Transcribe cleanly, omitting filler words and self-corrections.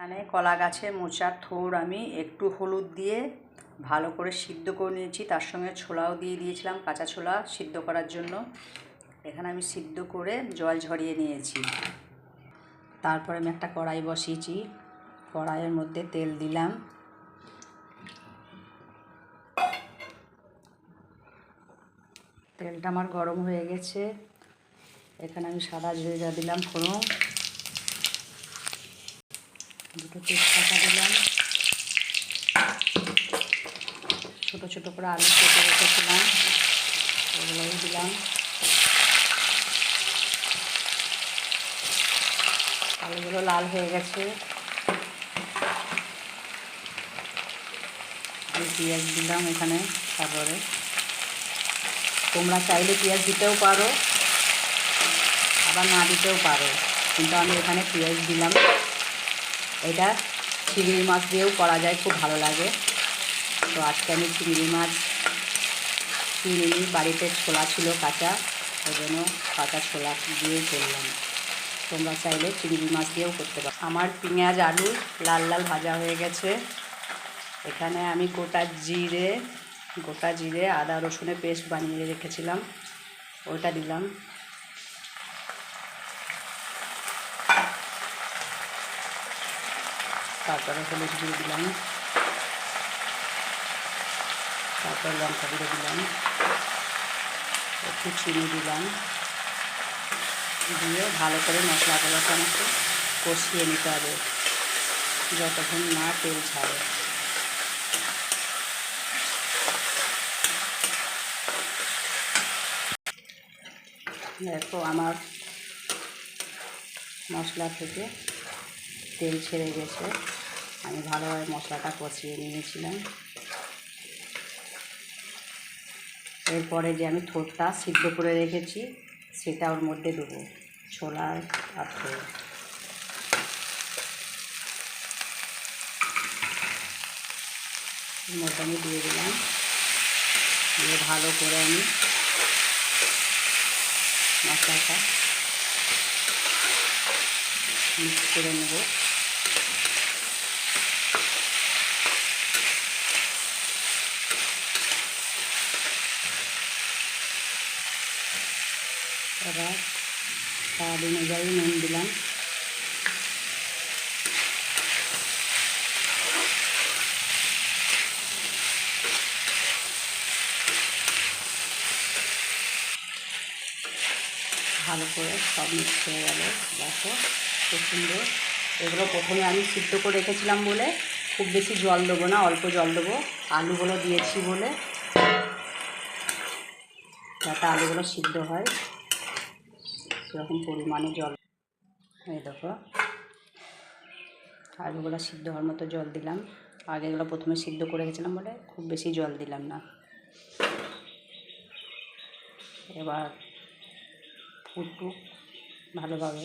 এখানে কলা গাছের মোচার থোড় আমি একটু হলুদ দিয়ে ভালো করে সিদ্ধ করে নিয়েছি, তার সঙ্গে ছোলাও দিয়ে দিয়েছিলাম, কাঁচা ছোলা সিদ্ধ করার জন্য। এখানে আমি সিদ্ধ করে জল ঝরিয়ে নিয়েছি। তারপরে আমি একটা কড়াই বসিয়েছি, কড়াইয়ের মধ্যে তেল দিলাম, তেলটা আমার গরম হয়ে গেছে। এখানে আমি সাদা জিরা দিলাম ফোড়ন, দুটো তেজপাতা দিলাম, ছোটো ছোটো করে আলু কেটে রেখেছিলাম ওগুলোই দিলাম। আলুগুলো লাল হয়ে গেছে। আমি পেঁয়াজ দিলাম এখানে। তারপরে তোমরা চাইলে পেঁয়াজ দিতেও পারো, আবার না দিতেও পারো, কিন্তু আমি এখানে পেঁয়াজ দিলাম। এটা চিংড়ি মাছ দিয়েও করা যায়, খুব ভালো লাগে। তো আজকে আমি চিংড়ি বাড়িতে ছোলা ছিল কাঁচা, ওই জন্য কাঁচা ছোলা দিয়েই করলাম। তোমরা চাইলে চিংড়ি মাছ দিয়েও করতে পারো। আমার পেঁয়াজ আলু লাল লাল ভাজা হয়ে গেছে। এখানে আমি গোটা জিরে আদা রসুনের পেস্ট বানিয়ে রেখেছিলাম, ওইটা দিলাম। তারপরে হলুদ গুঁড়ো দিলাম, তারপর লঙ্কা গুঁড়ো দিলাম, একটু চিনি দিলাম, দিয়ে ভালো করে মশলাগুলোকে আমাকে কষিয়ে নিতে হবে যতক্ষণ না তেল ছাড়ে। দেখো আমার মশলা থেকে তেল ছেড়ে গেছে। আমি ভালোভাবে মশলাটা কষিয়ে নিয়েছিলাম। এরপরে যে আমি থোড়টা সিদ্ধ করে রেখেছি সেটা ওর মধ্যে দেবো, ছোলার আর থোড়। এর মধ্যে আমি দিয়ে দিলাম, দিয়ে ভালো করে আমি মশলাটা মিক্স করে নেব। এবার স্বাদ অনুযায়ী নুন দিলাম, ভালো করে সব মিক্স হয়ে গেল। দেখো খুব সুন্দর। এগুলো প্রথমে আমি সিদ্ধ করে রেখেছিলাম বলে খুব বেশি জল দেবো না, অল্প জল দেবো, আলুগুলো দিয়েছি বলে, যাতে আলুগুলো সিদ্ধ হয় সেরকম পরিমাণে জল। এই দেখো আলুগুলো সিদ্ধ হওয়ার মতো জল দিলাম। আগে এগুলো প্রথমে সিদ্ধ করে রেখেছিলাম বলে খুব বেশি জল দিলাম না। এবার ফুটুক ভালোভাবে।